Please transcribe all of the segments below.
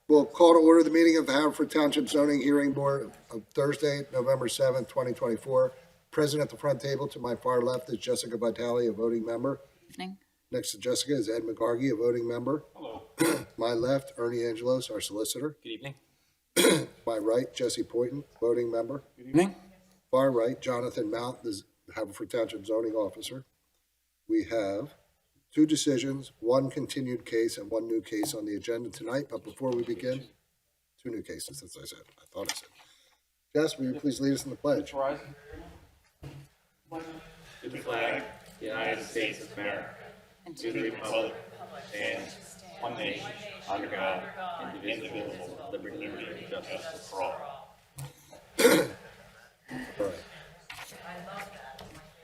We'll call to order the meeting of the Haverford Township Zoning Hearing Board of Thursday, November 7th, 2024. Present at the front table to my far left is Jessica Vitale, a voting member. Evening. Next to Jessica is Ed McGargy, a voting member. Hello. My left, Ernie Angelos, our solicitor. Good evening. My right, Jesse Poyton, voting member. Good evening. Far right, Jonathan Mount, the Haverford Township Zoning Officer. We have two decisions, one continued case, and one new case on the agenda tonight. But before we begin, two new cases, as I said. I thought I said. Jess, will you please lead us in the pledge? To the flag, the United States of America, and to the republic, and one nation, under God, indivisible, with liberty and justice for all. All right.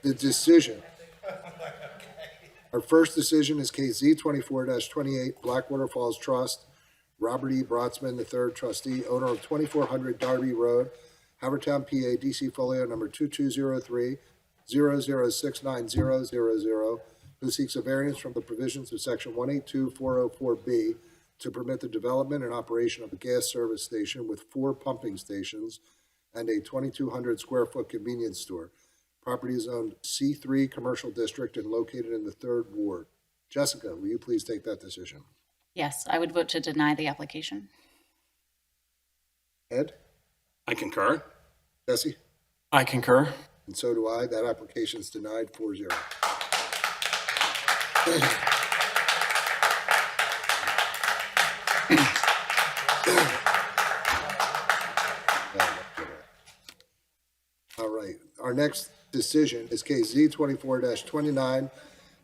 The decision. Our first decision is case Z24-28, Blackwater Falls Trust, Robert E. Brotzman III, trustee, owner of 2400 Darby Road, Havertown, PA, DC folio number 2203-006900, who seeks a variance from the provisions of section 182404B to permit the development and operation of a gas service station with 4 pumping stations and a 2,200 square foot convenience store. Property is owned C3 Commercial District and located in the 3rd Ward. Jessica, will you please take that decision? Yes, I would vote to deny the application. Ed? I concur. Jesse? I concur. And so do I. That application is denied 4-0. All right. Our next decision is case Z24-29,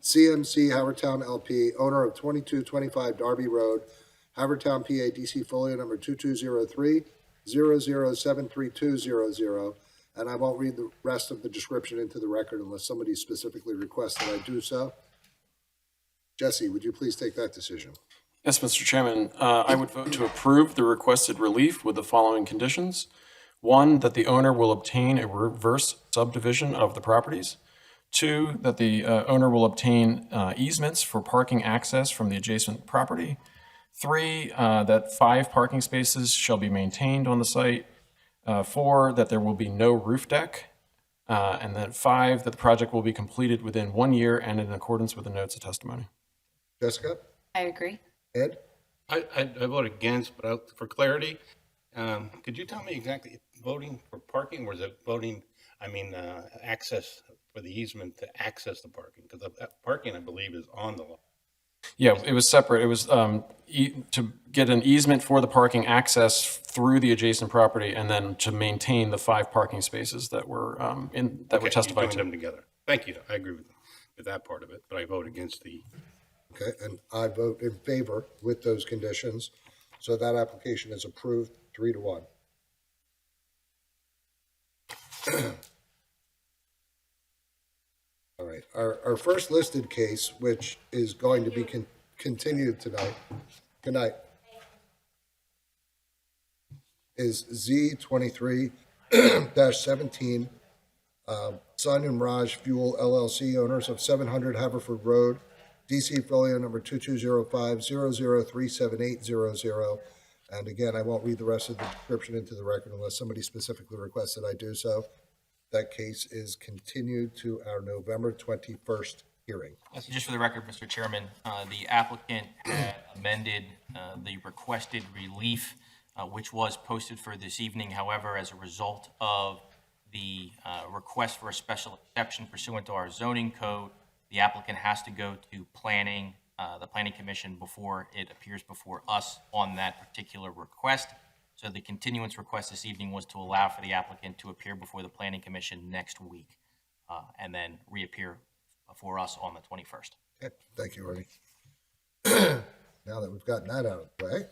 CMC Havertown LP, owner of 2225 Darby Road, Havertown, PA, DC folio number 2203-00732000. And I won't read the rest of the description into the record unless somebody specifically requests that I do so. Jesse, would you please take that decision? Yes, Mr. Chairman. I would vote to approve the requested relief with the following conditions. 1, that the owner will obtain a reverse subdivision of the properties. 2, that the owner will obtain easements for parking access from the adjacent property. 3, that 5 parking spaces shall be maintained on the site. 4, that there will be no roof deck. And then 5, that the project will be completed within 1 year and in accordance with the notes of testimony. Jessica? I agree. Ed? I vote against, but for clarity, could you tell me exactly, voting for parking, or is it voting, access for the easement to access the parking? Because parking, I believe, is on the law. Yeah, it was separate. It was to get an easement for the parking access through the adjacent property, and then to maintain the 5 parking spaces that were were testified You're to. doing them together. Thank you. I agree with that part of it, but I vote against the. Okay, and I vote in favor with those conditions. So that application is approved 3-1. All right, our first listed case, which is going to be continued tonight, is Z23-17, Sun and Raj Fuel LLC, owners of 700 Haverford Road, DC folio number 2205-00378000. And again, I won't read the rest of the description into the record unless somebody specifically requests that I do so. That case is continued to our November 21st hearing. So just for the record, Mr. Chairman, the applicant had amended the requested relief, which was posted for this evening. However, as a result of the request for a special exception pursuant to our zoning code, the applicant has to go to planning, the planning commission, before it appears before us on that particular request. So the continuance request this evening was to allow for the applicant to appear before the planning commission next week and then reappear before us on the 21st. Okay, thank you, Ernie. Now that we've gotten that out of the way,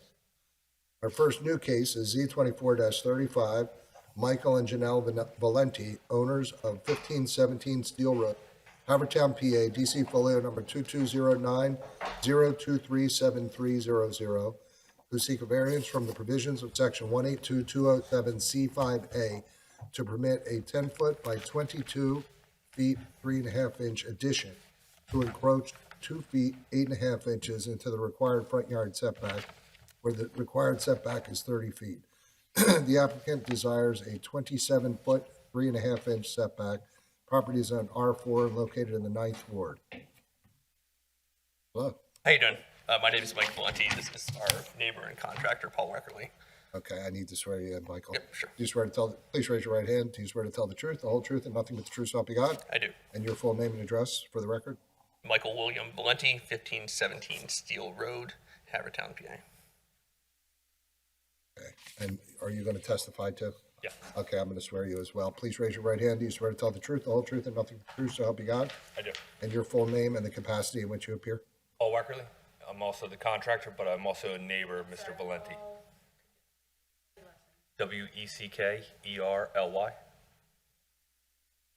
our first new case is Z24-35, Michael and Janelle Valente, owners of 1517 Steel Road, Havertown, PA, DC folio number 2209-0237300, who seek a variance from the provisions of section 182207C5A to permit a 10-foot by 22 feet 3.5 inch addition to encroach 2 feet 8.5 inches into the required front yard setback where the required setback is 30 feet. The applicant desires a 27-foot, 3.5-inch setback. Property is on R4 located in the 9th Ward. Hello. How you doing? My name is Mike Valente. This is our neighbor and contractor, Paul Weckerly. Okay, I need to swear you in, Michael. Yep, sure. Do you swear to tell, please raise your right hand. Do you swear to tell the truth, the whole truth, and nothing but the truth so help you God? I do. And your full name and address for the record? Michael William Valente, 1517 Steel Road, Haverford Township, PA. Okay. And are you going to testify too? Yeah, Okay, I'm going to swear you as well. Please raise your right hand. Do you swear to tell the truth, the whole truth, and nothing but the truth so help you God? I do. And your full name and the capacity in which you appear? Paul Weckerly. I'm also the contractor, but I'm also a neighbor of Mr. Valente. Weckerly.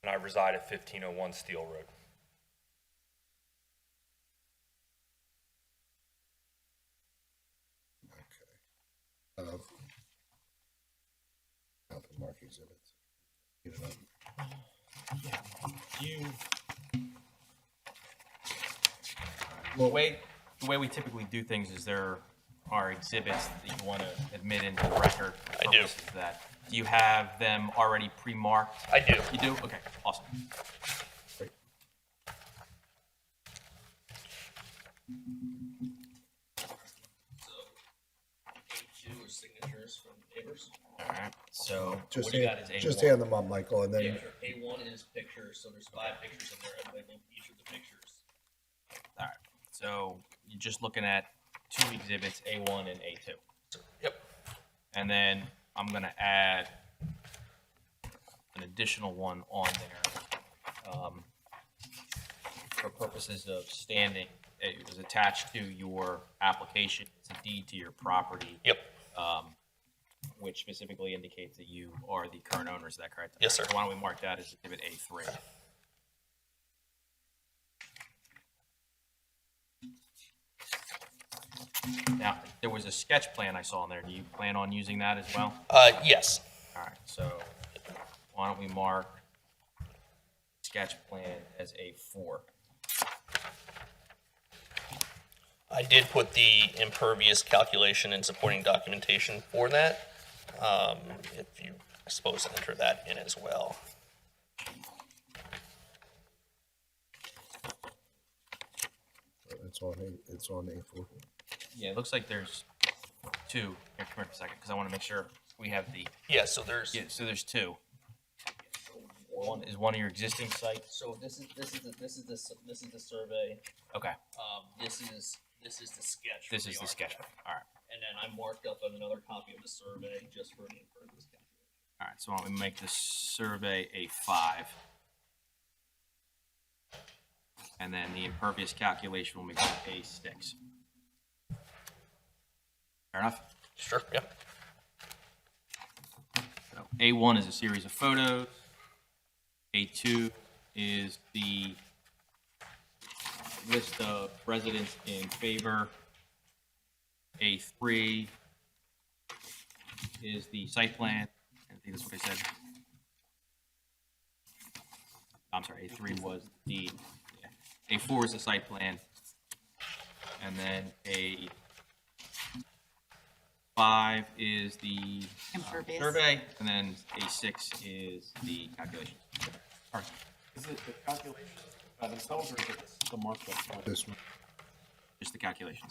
And I reside at 1501 Steel Road. Okay. Now for mark exhibits. Get it up. The way we typically do things is there are exhibits that you want to admit into the record. I do. Purposes of that. Do you have them already pre-marked? I do. You do? Okay, awesome. Great. All right, so Just what you got hand, is A1. just hand them up, Michael, and then, A1 is pictures, so there's 5 pictures in there. I've labeled each of the pictures. All right, so you're just looking at 2 exhibits, A1 and A2. Yep. And then I'm gonna add an additional one on there. For purposes of standing, it was attached to your application, it's a deed to your property. Yep. Which specifically indicates that you are the current owner, is that correct? Yes, sir. So why don't we mark that as exhibit A3? Now, there was a sketch plan I saw in there. Do you plan on using that as well? Yes. All right, so why don't we mark sketch plan as A4? I did put the impervious calculation and supporting documentation for that. If you, I suppose, enter that in as well. it's on A4. Yeah, it looks like there's 2. Here, come here for a second, because I want to make sure we have the, Yeah, so there's, yeah, so there's 2. One is one of your existing sites? So this is the survey. Okay, This is the sketch. this for is the architect. sketch plan. All right. And then I marked up another copy of the survey just for the impervious calculation. All right, so why don't we make this survey A5? And then the impervious calculation will make it A6. Fair enough? sure, yep. So A1 is a series of photos. A2 is the list of residents in favor. A3 is the site plan. I think that's what I said. I'm sorry, A3 was the, yeah. A4 is the site plan. And then A5 is the Impervious. survey, and then A6 is the calculation. All right, Is it the calculations themselves, or is it the markup? This one. just the calculation.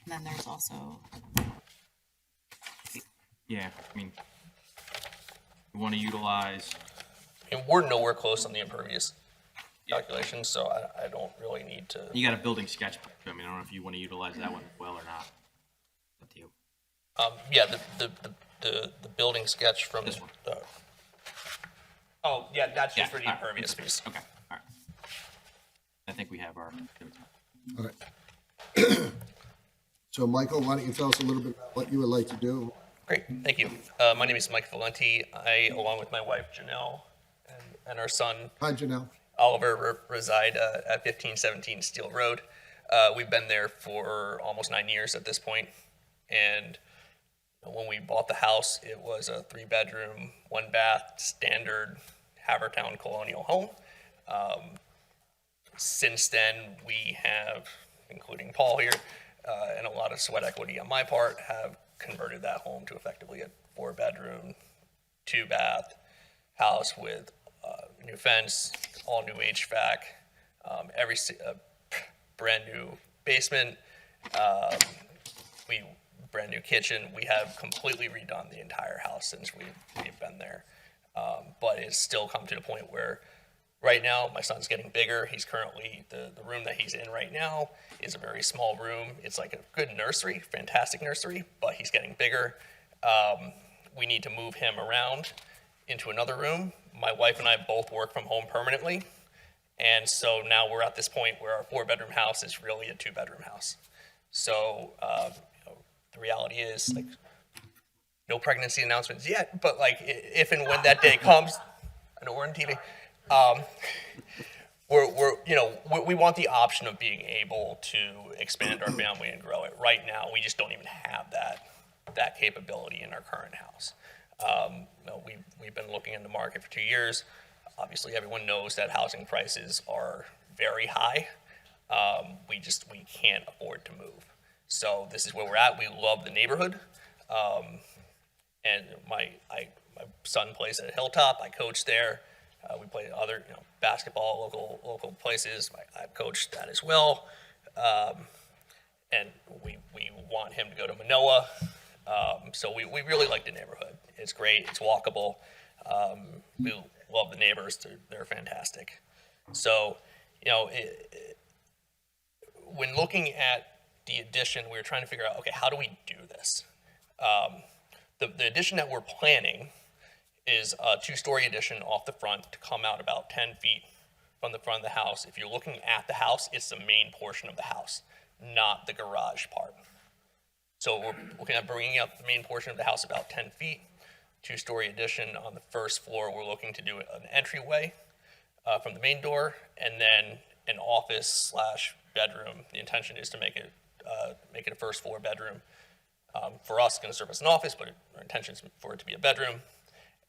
And then there's also, Yeah, I mean, we want to utilize, And we're nowhere close on the impervious calculation, so I don't really need to. you got a building sketch. I mean, I don't know if you want to utilize that one as well or not. Up to you. Yeah, the building sketch from This one. the. Oh, yeah, that's just Yeah, for the all right. impervious piece. Okay, all right. I think we have our. All right. So, Michael, why don't you tell us a little bit about what you would like to do? Great, thank you. My name is Mike Valente. I, along with my wife Janelle and our son Hi, Janelle. Oliver, reside at 1517 Steel Road. We've been there for almost 9 years at this point, and when we bought the house, it was a 3-bedroom, 1-bath, standard Havertown colonial home. Since then, we have including Paul here, and a lot of sweat equity on my part, have converted that home to effectively a 4-bedroom, 2-bath house with new fence, all new HVAC, brand new basement, brand new kitchen. We have completely redone the entire house since we've been there. But it's still come to the point where right now my son's getting bigger. He's currently, the room that he's in right now is a very small room. It's like a good nursery, fantastic nursery, but he's getting bigger. We need to move him around into another room. My wife and I both work from home permanently. And so now we're at this point where our 4-bedroom house is really a 2-bedroom house. So the reality is, like, no pregnancy announcements yet, but like if and when that day comes, I know we're on TV. We want the option of being able to expand our family and grow it. Right now, we just don't even have that capability in our current house. We've been looking in the market for 2 years. Obviously, everyone knows that housing prices are very high. We can't afford to move. So this is where we're at. We love the neighborhood. And my son plays at Hilltop. I coach there. We play other basketball, local places. I've coached that as well. And we want him to go to Manoa. So we really like the neighborhood. It's great. It's walkable. We love the neighbors. They're fantastic. So, when looking at the addition, we were trying to figure out, okay, how do we do this? The addition that we're planning is a 2-story addition off the front to come out about 10 feet from the front of the house. If you're looking at the house, it's the main portion of the house, not the garage part. So we're looking at bringing up the main portion of the house about 10 feet, 2-story addition. On the first floor, we're looking to do an entryway from the main door, and then an office/bedroom. The intention is to make it a first floor bedroom. For us, it's going to serve as an office, but our intention is for it to be a bedroom.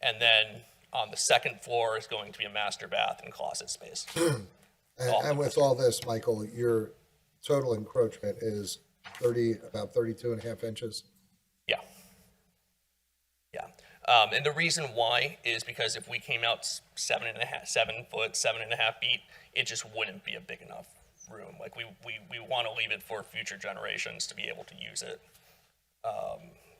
And then on the second floor is going to be a master bath and closet space. And with all this, Michael, your total encroachment is about 32.5 inches. Yeah. Yeah. And the reason why is because if we came out 7 foot, 7.5 feet, it just wouldn't be a big enough room. Like we want to leave it for future generations to be able to use it.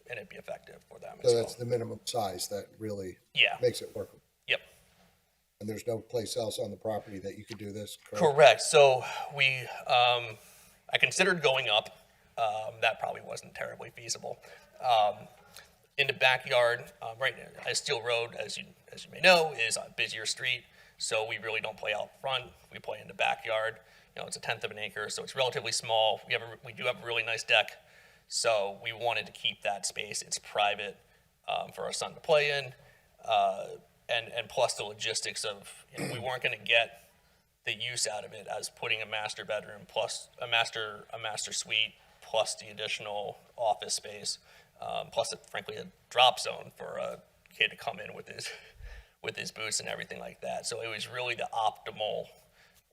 And it'd be effective for them as So well. that's the minimum size that really Yeah. makes it workable. Yep. And there's no place else on the property that you could do this, correct? Correct. So I considered going up. That probably wasn't terribly feasible. In the backyard, right now, Steel Road, as you may know, is a busier street. So we really don't play out front. We play in the backyard. It's 1/10 of an acre, so it's relatively small. We do have a really nice deck. So we wanted to keep that space. It's private for our son to play in. And plus the logistics of, we weren't going to get the use out of it as putting a master bedroom plus a master suite plus the additional office space, plus frankly a drop zone for a kid to come in with his boots and everything like that. So it was really the optimal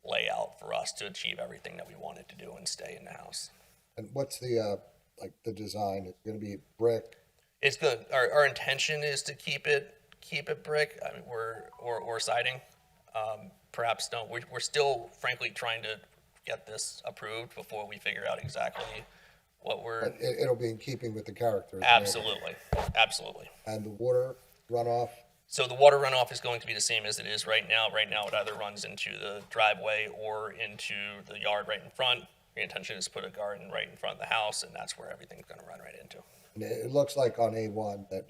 layout for us to achieve everything that we wanted to do and stay in the house. And what's the design? It's going to be brick. It's good. Our intention is to keep it brick. I mean, or siding. Perhaps don't. We're still, frankly, trying to get this approved before we figure out exactly what we're. But it'll be in keeping with the character. Of the neighborhood. Absolutely. And the water runoff. So the water runoff is going to be the same as it is right now. Right now, it either runs into the driveway or into the yard right in front. The intention is to put a garden right in front of the house, and that's where everything's going to run right into. And it looks like on A1 that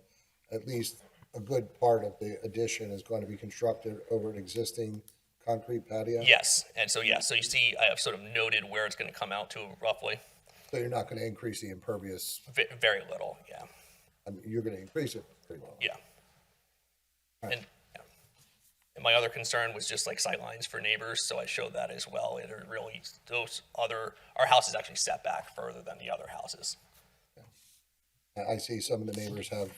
at least a good part of the addition is going to be constructed over an existing concrete patio. Yes, and so you see, I have sort of noted where it's going to come out to roughly. So you're not going to increase the impervious. Very little, yeah. I mean, you're going to increase it pretty well. Yeah. And my other concern was just like sightlines for neighbors, so I showed that as well. It are really our house is actually set back further than the other houses. I see some of the neighbors have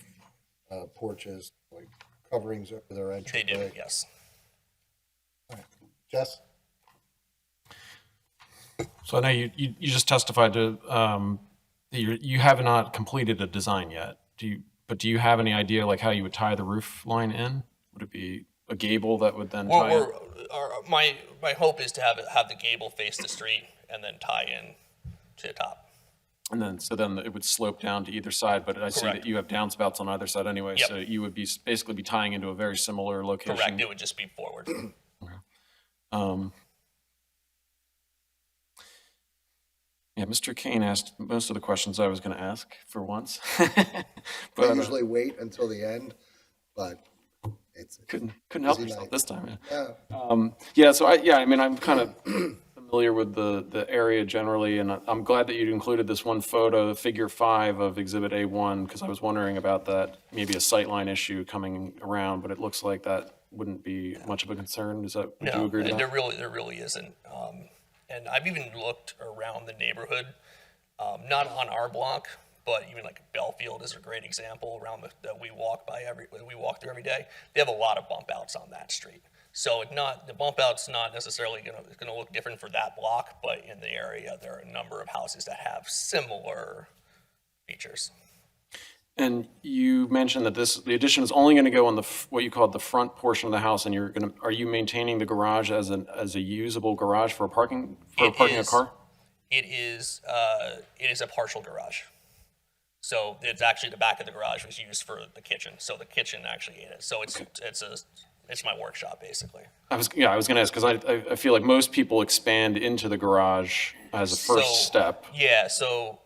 porches, like coverings over their entryway. They do, yes. All right. Jess? So I know you just testified to, that you have not completed a design yet. Do you have any idea like how you would tie the roof line in? Would it be a gable that would then tie in? My hope is to have the gable face the street and then tie in to the top. And then, so then it would slope down to either side, but I see Correct. that you have downspouts on either side anyway, Yep. so you would be basically be tying into a very similar location. Correct, it would just be forward. Yeah, Mr. Kane asked most of the questions I was going to ask for once. I But usually wait until the end, but it's. couldn't help busy yourself night. this time. Yeah. Yeah, so I mean, I'm kind of familiar with the area generally, and I'm glad that you included this one photo, figure 5 of Exhibit A1, because I was wondering about that, maybe a sightline issue coming around, but it looks like that wouldn't be much of a concern. Would you No, agree to that? there really isn't. And I've even looked around the neighborhood, not on our block, but even like Belfield is a great example around that we walk through every day. They have a lot of bump outs on that street. So the bump out's not necessarily gonna look different for that block, but in the area, there are a number of houses that have similar features. And you mentioned that the addition is only going to go on what you call the front portion of the house, and are you maintaining the garage as a usable garage for parking a car? It is a partial garage. So it's actually the back of the garage was used for the kitchen. So the kitchen actually ate it. So it's my workshop basically. I was going to ask, because I feel like most people expand into the garage as a first step. Yeah. So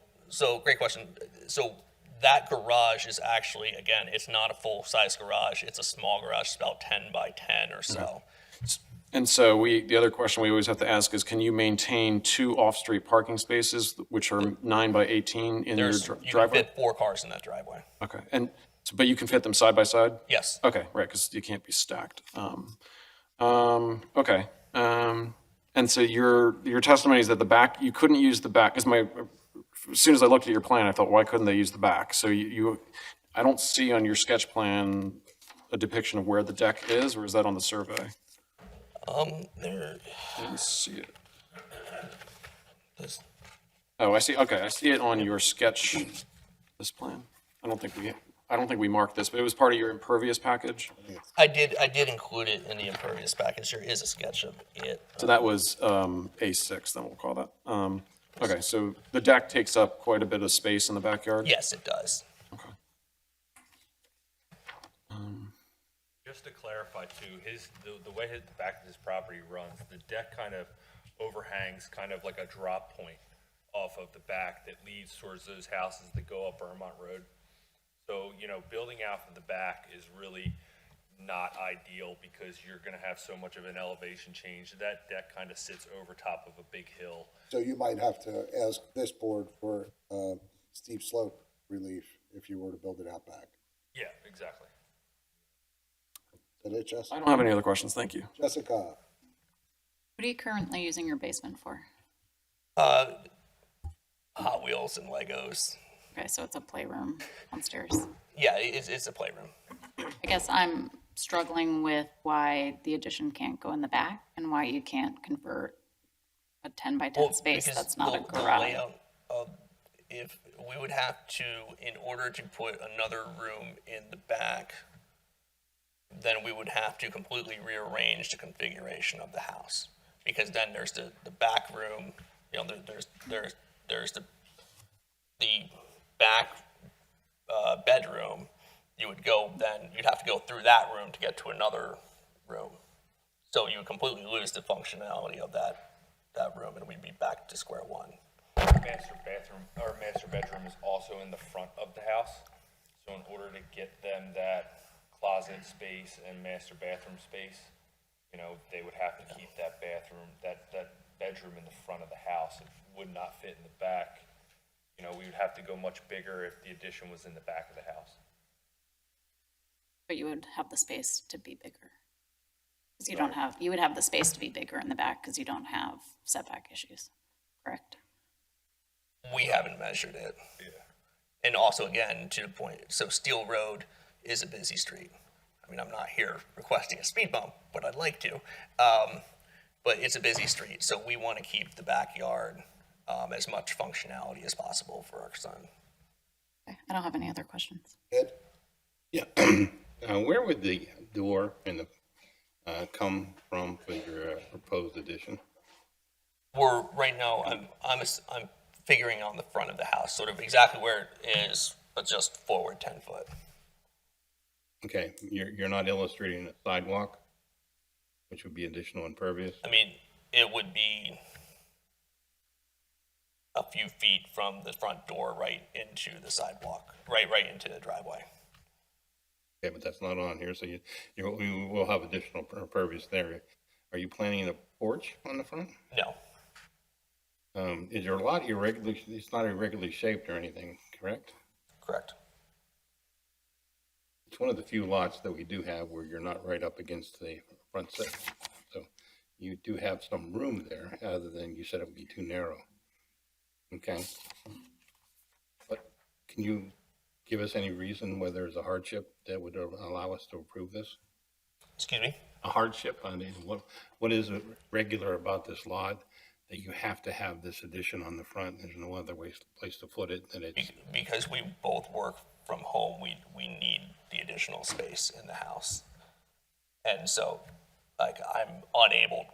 great question. So that garage is actually, again, it's not a full-size garage. It's a small garage. It's about 10 by 10 or so. And so the other question we always have to ask is, can you maintain 2 off-street parking spaces, which are 9 by 18 in your You can driveway? fit 4 cars in that driveway. Okay, but you can fit them side by side? Yes. Okay, right, because you can't be stacked. Okay. And so your testimony is that the back, you couldn't use the back, because as soon as I looked at your plan, I thought, why couldn't they use the back? So I don't see on your sketch plan a depiction of where the deck is, or is that on the survey? There. Let me see it. This, Oh, I see, okay, I see it on your sketch, this plan. I don't think we marked this, but it was part of your impervious package. I did include it in the impervious package. There is a sketch of it. So that was A6, then we'll call that. Okay, so the deck takes up quite a bit of space in the backyard? Yes, it does. Okay. Just to clarify too, the way the back of his property runs, the deck kind of overhangs kind of like a drop point off of the back that leads towards those houses that go up Vermont Road. So, building out from the back is really not ideal because you're gonna have so much of an elevation change. That deck kind of sits over top of a big hill. So you might have to ask this board for steep slope relief if you were to build it out back. Yeah, exactly. Is that it, Jessica? I don't have any other questions, thank you. Jessica? What are you currently using your basement for? Hot Wheels and Legos. Okay, so it's a playroom downstairs. Yeah, it's a playroom. I guess I'm struggling with why the addition can't go in the back and why you can't convert a 10 by 10 space because that's not a the garage. layout of, if we would have to, in order to put another room in the back, then we would have to completely rearrange the configuration of the house. Because then there's the back room, there's the back bedroom. You'd have to go through that room to get to another room. So you would completely lose the functionality of that room, and we'd be back to square one. Master bathroom or master bedroom is also in the front of the house. So in order to get them that closet space and master bathroom space, they would have to keep that bathroom, that bedroom in the front of the house. It would not fit in the back. We would have to go much bigger if the addition was in the back of the house. But you would have the space to be bigger. Because you would have the space to be bigger in the back because you don't have setback issues, correct? We haven't measured it. Yeah. And also, again, to the point, so Steel Road is a busy street. I mean, I'm not here requesting a speed bump, but I'd like to. but it's a busy street, so we want to keep the backyard as much functionality as possible for our son. Okay, I don't have any other questions. Ed? Yeah. Where would the door and the come from for your proposed addition? We're right now. I'm figuring on the front of the house, sort of exactly where it is, but just forward 10 foot. Okay, you're not illustrating a sidewalk, which would be additional impervious? I mean, it would be a few feet from the front door right into the sidewalk, right into the driveway. Okay, but that's not on here, so we will have additional impervious there. Are you planning a porch on the front? No, Is your lot irregularly, it's not irregularly shaped or anything, correct? correct. It's one of the few lots that we do have where you're not right up against the front set. So you do have some room there, other than you said it would be too narrow. Okay. But can you give us any reason whether there's a hardship that would allow us to approve this? Excuse me? A hardship? I mean, what is regular about this lot that you have to have this addition on the front? There's no other place to put it than it's... Because we both work from home, we need the additional space in the house. And so, like, I'm unable,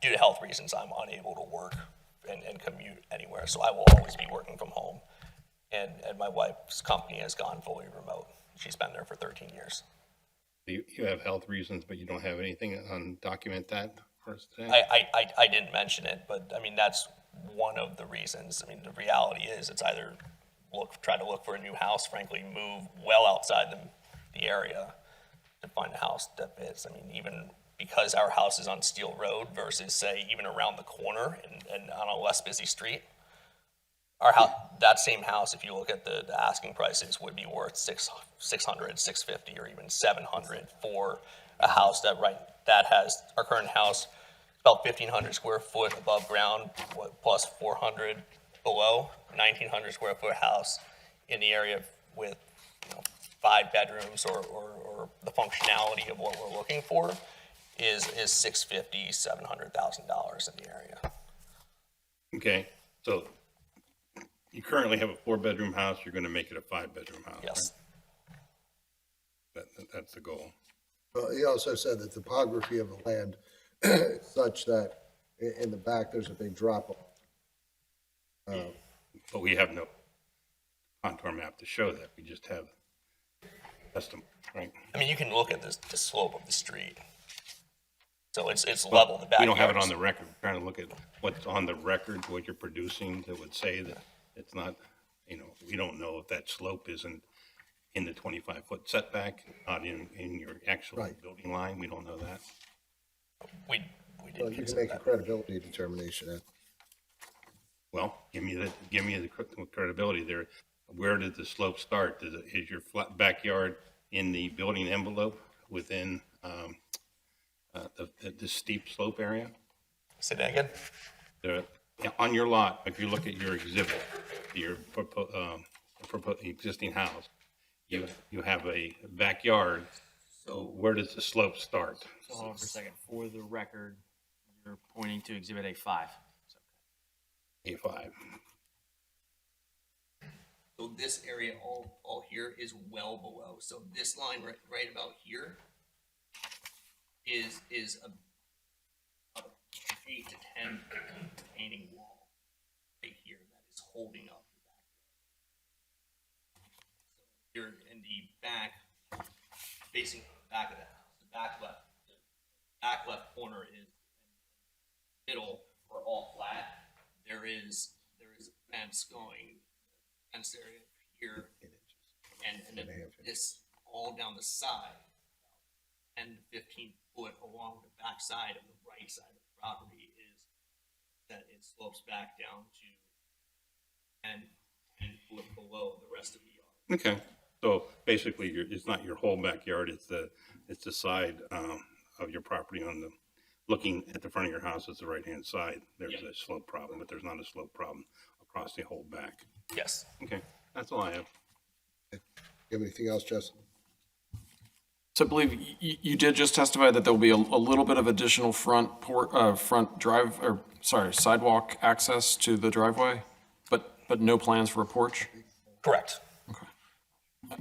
due to health reasons, I'm unable to work and commute anywhere. So I will always be working from home. And my wife's company has gone fully remote. She's been there for 13 years. You have health reasons, but you don't have anything on document that for us today? I didn't mention it, but I mean, that's one of the reasons. I mean, the reality is it's either try to look for a new house, frankly, move well outside the area to find a house that fits. I mean, even because our house is on Steel Road versus, say, even around the corner and on a less busy street, our house, that same house, if you look at the asking prices, would be worth $600, $650, or even $700 for a house that has our current house about 1,500 square foot above ground, plus 400 below, 1,900 square foot house in the area with 5 bedrooms or the functionality of what we're looking for is $650,000, $700,000 in the area. Okay, so you currently have a 4-bedroom house, you're gonna make it a 5-bedroom house, Yes. right? That's the goal. Well, he also said the topography of the land is such that in the back, there's a big drop off. But we have no contour map to show that, we just have custom, right? I mean, you can look at the slope of the street. So it's level, the backyard. We don't have it on the record, we're trying to look at what's on the record, what you're producing that would say that it's not, we don't know if that slope isn't in the 25-foot setback, not in your actual Right. building line, we don't know that. We Well, did you can consider make a that. credibility determination. Ed. Well, give me the credibility there. Where did the slope start? Is your flat backyard in the building envelope within the steep slope area? Say that again? On your lot, if you look at your exhibit, your existing house, you have a backyard. So where does the slope start? So hold on for a second. For the record, you're pointing to Exhibit A5. A5. So this area, all here is well below. So this line right about here is a 8 to 10 retaining wall right here that is holding up the back. So here in the back, facing the back of the house, the back left corner is middle or all flat. There is a fence going, fence area here, and then this all down the side, 10 to 15 foot along the back side of the right side of the property is that it slopes back down to 10 foot below the rest of the yard. Okay, so basically, it's not your whole backyard, it's the side of your property looking at the front of your house, it's the right-hand side. There's a slope problem, but there's not a slope problem across the whole back. Yes. Okay, that's all I have. You have anything else, Justin? So I believe you did just testify that there'll be a little bit of additional front sidewalk access to the driveway, but no plans for a porch? Correct. Do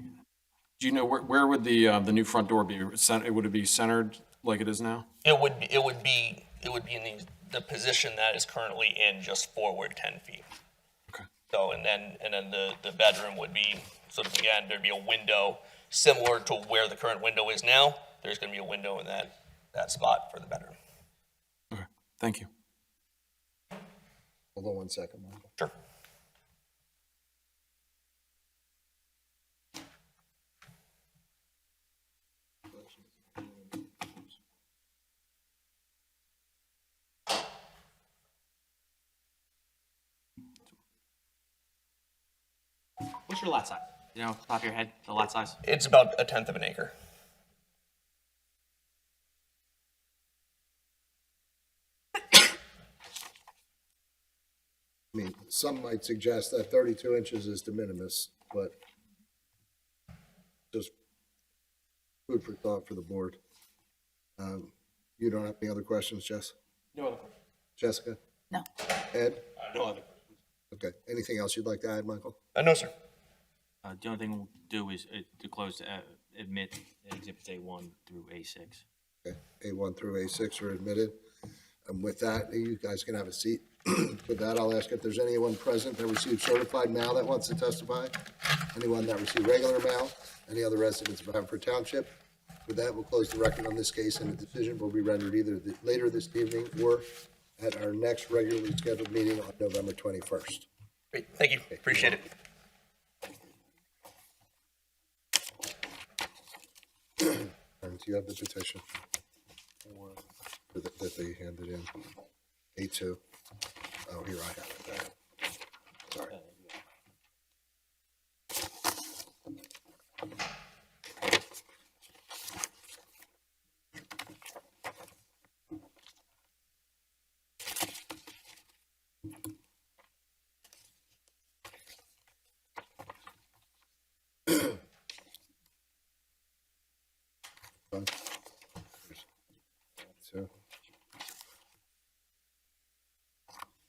you know where would the new front door be? Would it be centered like it is now? It would be in the position that is currently in, just forward 10 feet. Okay. So, and then the bedroom would be sort of, again, there'd be a window similar to where the current window is now. There's going to be a window in that spot for the bedroom. Okay. Thank you. Hold on one second, Michael. Sure. What's your lot size? You know, top of your head, the lot size? It's about 1/10 of an acre. I mean, some might suggest that 32 inches is de minimis, but just food for thought for the board. You don't have any other questions, Jess? No other questions. Jessica? No. Ed? No other questions. Okay. Anything else you'd like to add, Michael? No, sir. The only thing we'll do is to close, admit exhibits A1 through A6. Okay. A1 through A6 are admitted. And with that, you guys can have a seat. With that, I'll ask if there's anyone present that received certified mail that wants to testify. Anyone that received regular mail, any other residents of Haverford Township. With that, we'll close the record on this case, and the decision will be rendered either later this evening or at our next regularly scheduled meeting on November 21st. Great. Thank you. Appreciate it. And do you have the petition? That they handed in? A2. Oh, here, I have it there. Sorry.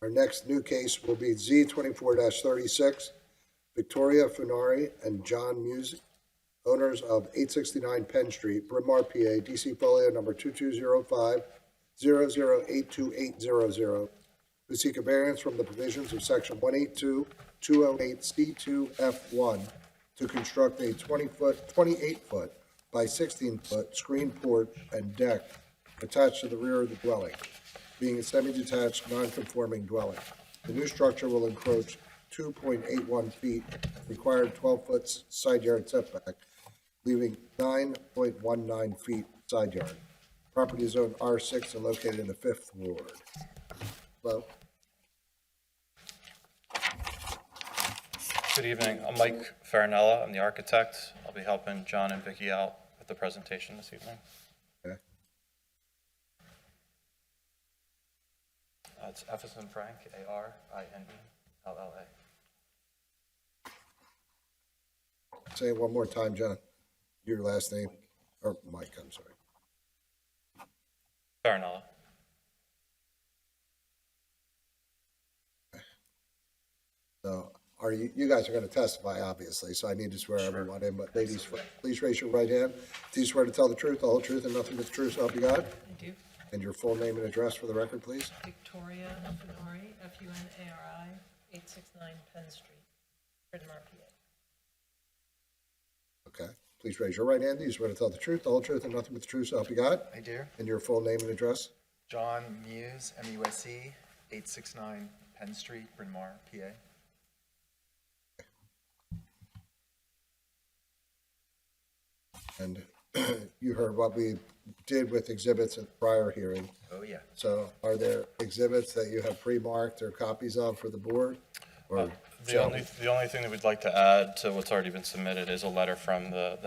Our next new case will be Z 24-36, Victoria Fennari and John Muse, owners of 869 Penn Street, Bryn Mawr, PA, DC folio number 2205-00828000, who seek a variance from the provisions of section 182-208C2F1 to construct a 28-foot by 16-foot screen porch and deck attached to the rear of the dwelling, being a semi-detached, non-conforming dwelling. The new structure will encroach 2.81 feet, required 12-foot side yard setback, leaving 9.19 feet side yard. Property is zoned R6 and located in the 5th ward. Hello? Good evening. I'm Mike Farinella. I'm the architect. I'll be helping John and Vicky out with the presentation this evening. Okay. It's Efferson Frank, ARINELLA. Say it one more time, John. Your last name, or Mike, I'm sorry. Farinella. So, you guys are going to testify, obviously, so I need to swear everyone in, but ladies, please raise your right hand. Do you swear to tell the truth, the whole truth, and nothing but the truth, so help you God? I do. And your full name and address for the record, please? Victoria Fennari, F-U-N-A-R-I, 869 Penn Street, Bryn Mawr, PA. Okay. Please raise your right hand. Do you swear to tell the truth, the whole truth, and nothing but the truth, so help you God? I do. And your full name and address? John Muse, M-U-S-E, 869 Penn Street, Bryn Mawr, PA. And you heard what we did with exhibits at the prior hearing. Oh, yeah. So are there exhibits that you have pre-marked or copies of for the board? Or The only thing that we'd like to add to what's already been submitted is a letter from the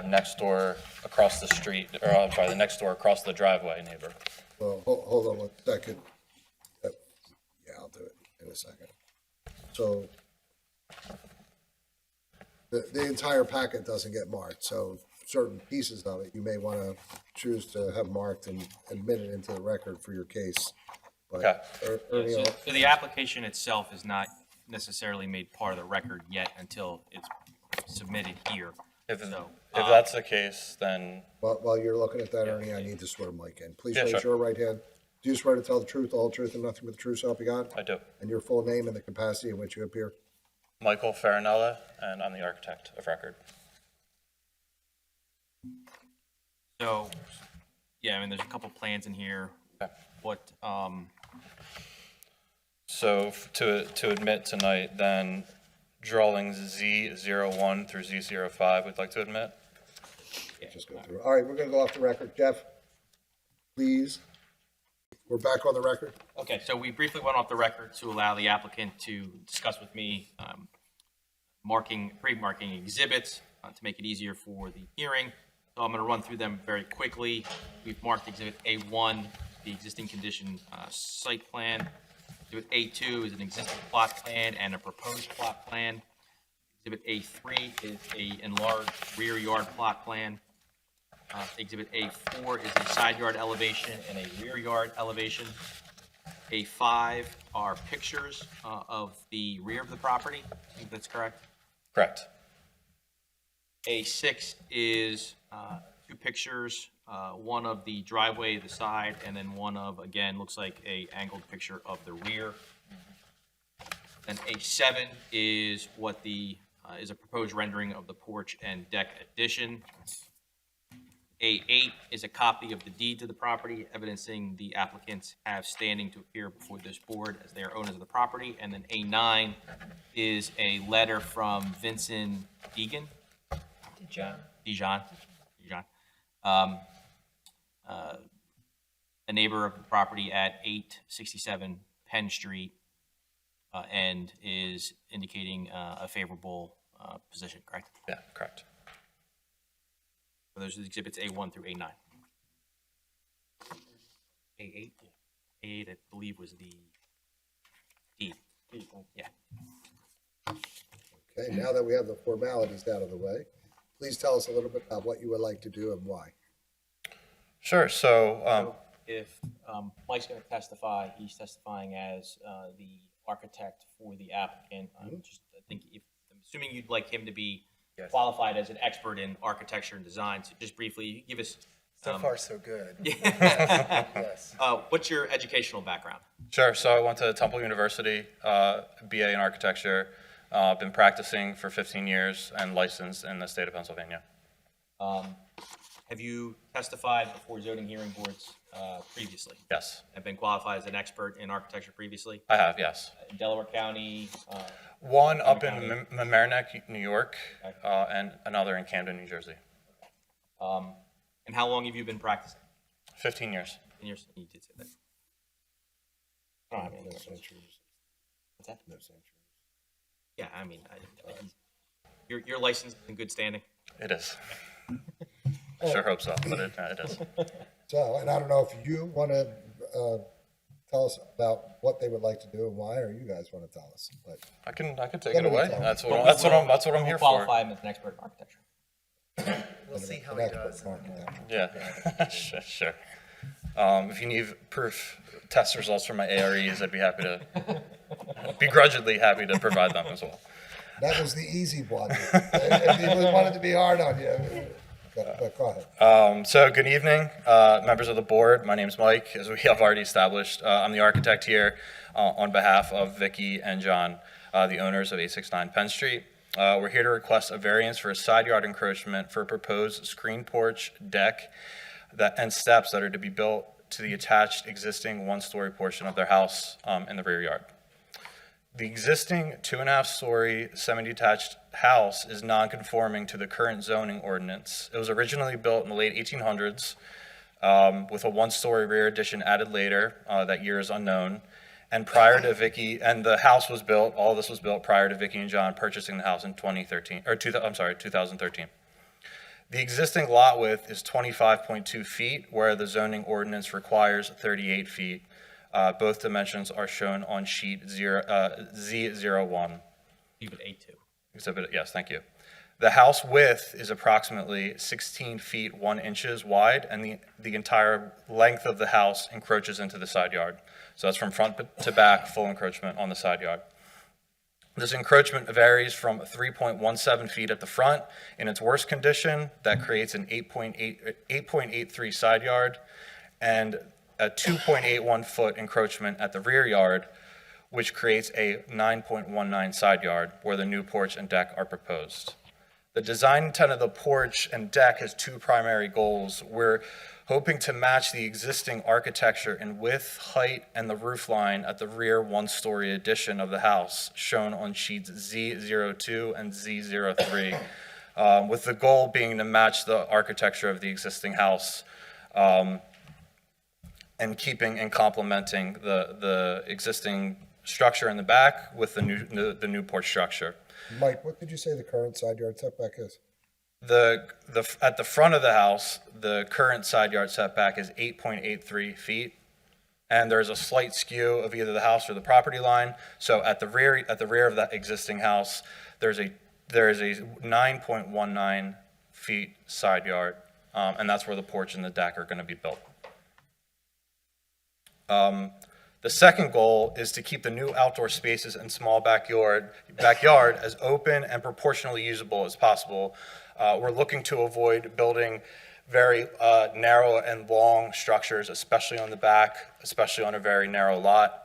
next door across the street, or the next door across the driveway neighbor. Well, hold on one second. Yeah, I'll do it in a second. So the entire packet doesn't get marked, so certain pieces of it, you may want to choose to have marked and admitted into the record for your case. But Okay. Ernie, So the application itself is not necessarily made part of the record yet until it's submitted here. If So, that's the case, then while you're looking at that, Ernie, I need to swear Mike in. Please Yeah, raise sure. your right hand. Do you swear to tell the truth, the whole truth, and nothing but the truth, so help you God? I do. And your full name and the capacity in which you appear? Michael Farinella, and I'm the architect of record. so, yeah, I mean, there's a couple plans in here. Okay. What, So to admit tonight, then drawings Z01 through Z05, we'd like to admit. Just go through. All right, we're going to go off the record. Jeff, please. We're back on the record. okay, so we briefly went off the record to allow the applicant to discuss with me pre-marking exhibits to make it easier for the hearing. So I'm going to run through them very quickly. We've marked Exhibit A1, the existing condition site plan. Exhibit A2 is an existing plot plan and a proposed plot plan. Exhibit A3 is a enlarged rear yard plot plan. Exhibit A4 is a side yard elevation and a rear yard elevation. A5 are pictures of the rear of the property. I think that's correct. Correct. A6 is two pictures, one of the driveway, the side, and then one of, again, looks like a angled picture of the rear. Then A7 is what the, is a proposed rendering of the porch and deck addition. A8 is a copy of the deed to the property, evidencing the applicants have standing to appear before this board as they are owners of the property. And then A9 is a letter from Vincent Deegan. Dijon, a neighbor of the property at 867 Penn Street, and is indicating a favorable position, correct? Yeah, correct. So those are the exhibits A1 through A9. A8? A8, I believe, was the deed. Yeah. Okay, now that we have the formalities out of the way, please tell us a little bit about what you would like to do and why. Sure. So If Mike's going to testify, he's testifying as the architect for the applicant. I think I'm assuming you'd like him to be qualified as an expert in architecture and design. So just briefly, give us. So far, so good. Yes. What's your educational background? Sure. So I went to Temple University, BA in architecture. Been practicing for 15 years and licensed in the state of Pennsylvania. Have you testified before zoning hearing boards previously? Yes, Have been qualified as an expert in architecture previously? I have. Yes. In Delaware County? One up in Mamaroneck, New York, and another in Camden, New Jersey. And how long have you been practicing? 15 years. 10 years? You did say that. I don't have any other questions. What's that? No censure. Yeah, I mean, your license is in good standing. It is. I sure hope so, but it is. So, and I don't know if you want to tell us about what they would like to do and why, or you guys want to tell us. But I can take Let it me away. tell. That's what I'm here for. Qualify him as an expert in architecture. We'll see how an he expert does. in architecture. Yeah, sure. If you need proof test results from my AREs, I'd be begrudgingly happy to provide them as well. That was the easy one. If you wanted to be hard on you, but go ahead. So good evening, members of the board. My name's Mike, as we have already established. I'm the architect here on behalf of Vicky and John, the owners of 869 Penn Street. We're here to request a variance for a side yard encroachment for a proposed screen porch, deck, and steps that are to be built to the attached existing one-story portion of their house in the rear yard. The existing 2.5-story semi-detached house is non-conforming to the current zoning ordinance. It was originally built in the late 1800s with a one-story rear addition added later. That year is unknown. And prior to Vicky, and the house was built, all this was built prior to Vicky and John purchasing the house in 2013. The existing lot width is 25.2 feet, where the zoning ordinance requires 38 feet. Both dimensions are shown on sheet Z01. Exhibit A2. Exhibit, yes, thank you. The house width is approximately 16 feet 1 inches wide, and the entire length of the house encroaches into the side yard. So that's from front to back, full encroachment on the side yard. This encroachment varies from 3.17 feet at the front in its worst condition. That creates an 8.83 side yard, and a 2.81 foot encroachment at the rear yard, which creates a 9.19 side yard where the new porch and deck are proposed. The design intent of the porch and deck has two primary goals. We're hoping to match the existing architecture in width, height, and the roof line at the rear one-story addition of the house, shown on sheets Z02 and Z03, with the goal being to match the architecture of the existing house, and keeping and complementing the existing structure in the back with the new porch structure. Mike, what did you say the current side yard setback is? At the front of the house, the current side yard setback is 8.83 feet, and there's a slight skew of either the house or the property line. So at the rear of that existing house, there is a 9.19 feet side yard, and that's where the porch and the deck are going to be built. The second goal is to keep the new outdoor spaces and small backyard as open and proportionally usable as possible. We're looking to avoid building very narrow and long structures, especially on the back, especially on a very narrow lot.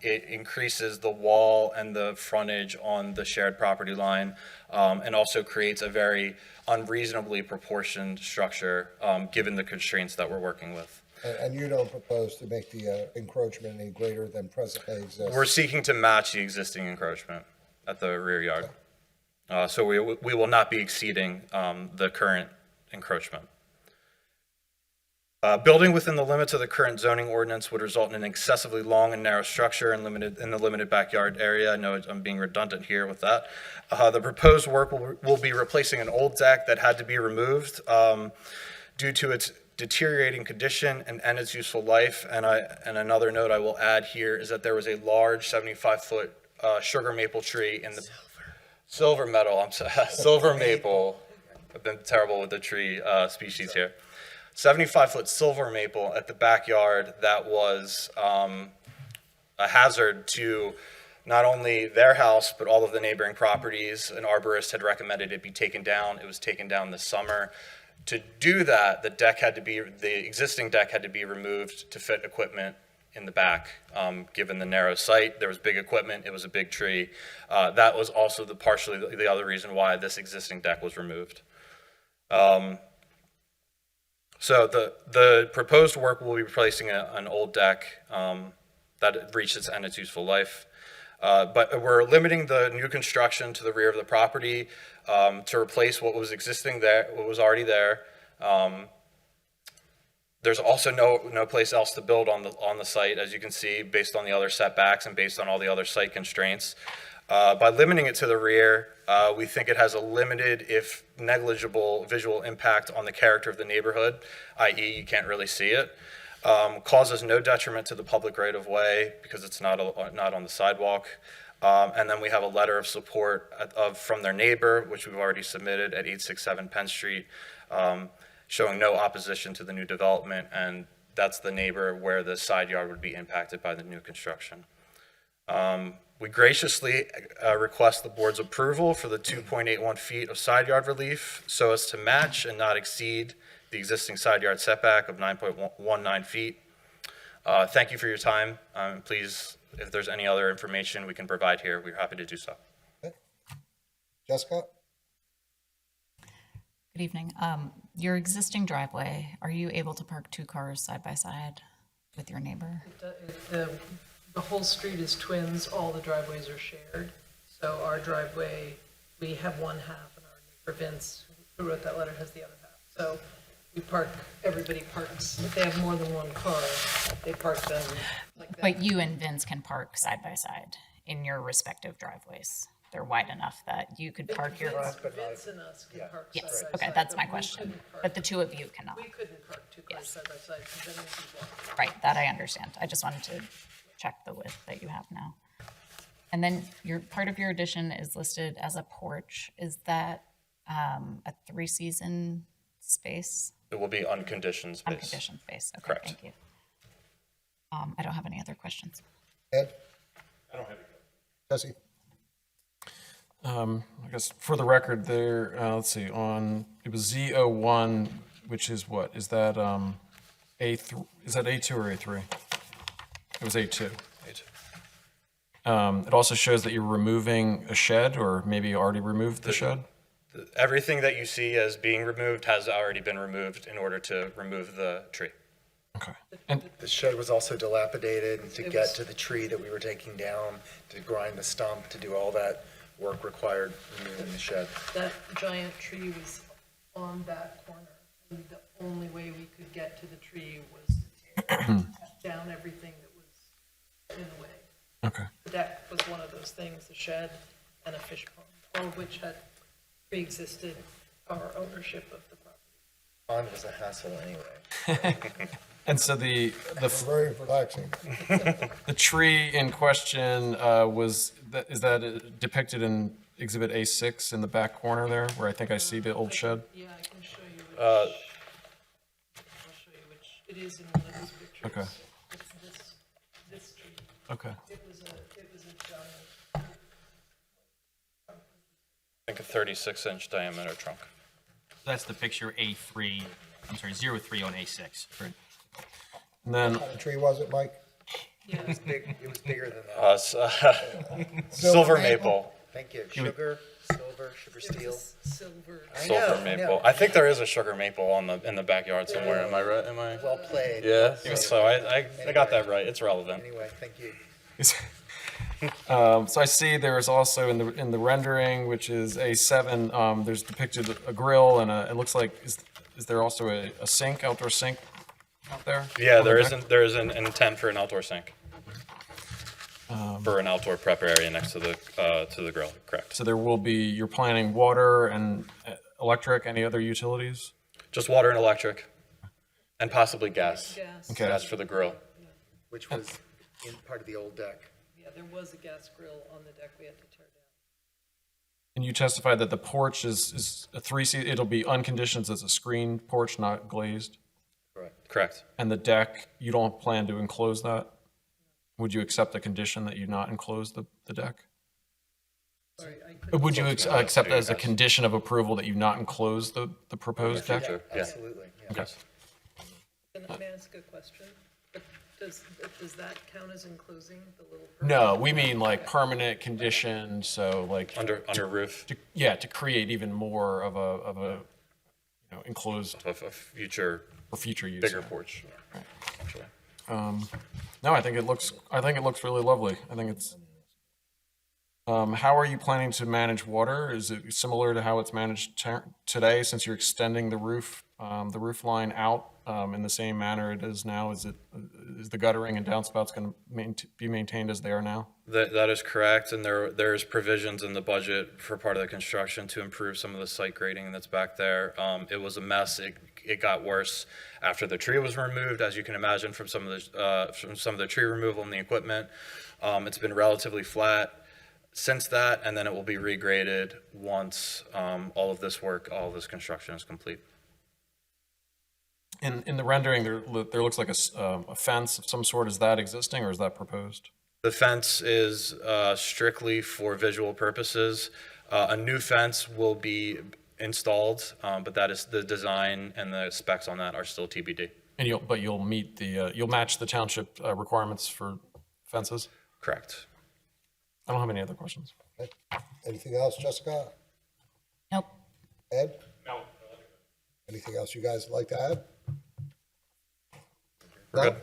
It increases the wall and the frontage on the shared property line, and also creates a very unreasonably proportioned structure, given the constraints that we're working with. And you don't propose to make the encroachment any greater than presently exists? We're seeking to match the existing encroachment at the rear yard. So we will not be exceeding the current encroachment. Building within the limits of the current zoning ordinance would result in an excessively long and narrow structure in the limited backyard area. I know I'm being redundant here with that. The proposed work will be replacing an old deck that had to be removed due to its deteriorating condition and its useful life. And another note I will add here is that there was a large 75-foot sugar maple tree in the silver maple. I've been terrible with the tree species here. 75-foot silver maple at the backyard that was a hazard to not only their house, but all of the neighboring properties. An arborist had recommended it be taken down. It was taken down this summer. To do that, the existing deck had to be removed to fit equipment in the back. Given the narrow site, there was big equipment, it was a big tree. That was also partially the other reason why this existing deck was removed. So the proposed work will be replacing an old deck that reached its end its useful life. But we're limiting the new construction to the rear of the property to replace what was already there. There's also no place else to build on the site, as you can see, based on the other setbacks and based on all the other site constraints. By limiting it to the rear, we think it has a limited, if negligible, visual impact on the character of the neighborhood, i.e. you can't really see it. Causes no detriment to the public right-of-way because it's not on the sidewalk. And then we have a letter of support from their neighbor, which we've already submitted at 867 Penn Street, showing no opposition to the new development, and that's the neighbor where the side yard would be impacted by the new construction. We graciously request the board's approval for the 2.81 feet of side yard relief so as to match and not exceed the existing side yard setback of 9.19 feet. Thank you for your time. Please, if there's any other information we can provide here, we're happy to do so. Okay. Jessica? Good evening. Your existing driveway, are you able to park 2 cars side by side with your neighbor? The whole street is twins, all the driveways are shared. So our driveway, we have one half, and our neighbor Vince, who wrote that letter, has the other half. So everybody parks, if they have more than one car, they park them like that. But you and Vince can park side by side in your respective driveways. They're wide enough that you could park your... Vince and us can park side by side. Yes, okay, that's but my we question. couldn't park- But the two of you cannot. We couldn't park 2 cars Yes. side by side, because then we'd be blocked. Right, that I understand. I just wanted to check the width that you have now. And then part of your addition is listed as a porch. Is that a 3-season space, It will be unconditioned space. unconditioned space. Okay, Correct. thank you. I don't have any other questions. Ed? I don't have any. Jesse? I guess for the record there, let's see, it was Z01, which is what? Is that A3, is that A2 or A3? It was A2. It also shows that you're removing a shed, or maybe you already removed the shed? Everything that you see as being removed has already been removed in order to remove the tree. Okay. And The shed was also dilapidated, and to It get was- to the tree that we were taking down, to grind the stump, to do all that work required removing the shed. That giant tree was on that corner, and the only way we could get to the tree was to tear down everything that was in the way. okay. The deck was one of those things, the shed and a fish pond, all of which had pre-existed our ownership of the property. Pond was a hassle anyway. And so the Very relaxing. the tree in question is that depicted in Exhibit A6 in the back corner there, where I think I see the old shed? Yeah, I can show you which, I'll show you which, it is in one of those pictures. Okay. It's this tree. Okay. It was a giant. I think a 36-inch diameter trunk. That's the picture A3, I'm sorry, 03 on A6. Great. And then, What kind of tree was it, Mike? Yeah, It was bigger than that. Silver maple. Thank you. Sugar, silver, sugar it steel. was a silver. I Silver know, maple. I think there is a sugar maple in the backyard somewhere. Am I right? Am I? Well played. Yeah. So I got that right. It's relevant. Anyway, thank you. so I see there's also in the rendering, which is A7, there's depicted a grill and it looks like, is there also a sink, outdoor sink out there? Yeah, on the deck? there is an intent for an outdoor sink. For an outdoor prep area next to the grill. Correct. So there will be, you're planning water and electric, any other utilities? Just water and electric, and possibly gas. Gas. Okay. Gas for the grill. Which was in part of the old deck. Yeah, there was a gas grill on the deck we had to tear down. And you testified that the porch is a three-seat, it'll be unconditioned as a screened porch, not glazed? Correct. And the deck, you don't plan to enclose that? Would you accept the condition that you not enclose the deck? Sorry, I couldn't. Would you accept as a Yes. condition of approval that you not enclose the proposed deck? Future, yeah. Absolutely, yeah. Yes. Can I ask a question? But does that count as enclosing the little? No, we mean like permanent condition, so like, Under roof to create even more of a enclosed of a future for future use. bigger porch. Actually. No, I think it looks really lovely. I think it's, how are you planning to manage water? Is it similar to how it's managed today, since you're extending the roof line out, in the same manner it is now? Is the guttering and downspouts going to be maintained as they are now? That is correct, and there's provisions in the budget for part of the construction to improve some of the site grading that's back there. It was a mess. It got worse after the tree was removed, as you can imagine from some of the tree removal and the equipment. It's been relatively flat since that, and then it will be regraded once all of this construction is complete. In the rendering, there looks like a fence of some sort. Is that existing or is that proposed? The fence is strictly for visual purposes. A new fence will be installed, but that is the design and the specs on that are still TBD. And you'll meet you'll match the township requirements for fences? Correct. I don't have any other questions. Okay. Anything else, Jessica? Nope. Ed? No. Anything else you guys would like to add? We're No? good.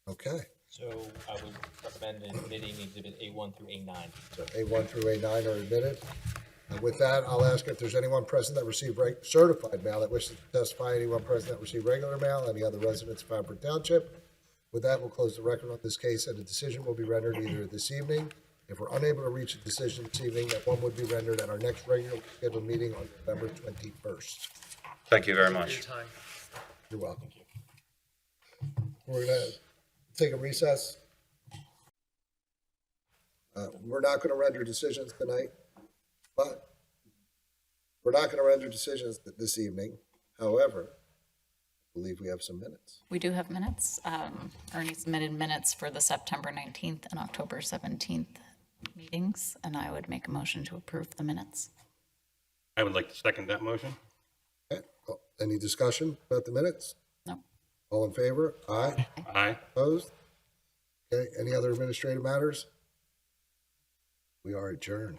Okay, So I would recommend admitting exhibit A1 through A9. so A1 through A9 are admitted. And with that, I'll ask if there's anyone present that received certified mail that wishes to testify, anyone present that received regular mail, any other residents of Haverford Township. With that, we'll close the record on this case, and a decision will be rendered either this evening. If we're unable to reach a decision this evening, that one would be rendered at our next regular scheduled meeting on November 21st. Thank you very Your much. time. You're welcome. We're gonna take a recess. We're not gonna render decisions tonight, but We're not going to render decisions this evening. However, I believe we have some minutes. We do have minutes. Ernie submitted minutes for the September 19th and October 17th meetings, and I would make a motion to approve the minutes. I would like to second that motion. Okay. Well, any discussion about the minutes? No. All in favor? Aye. Aye. Opposed? Okay, any other administrative matters? We are adjourned.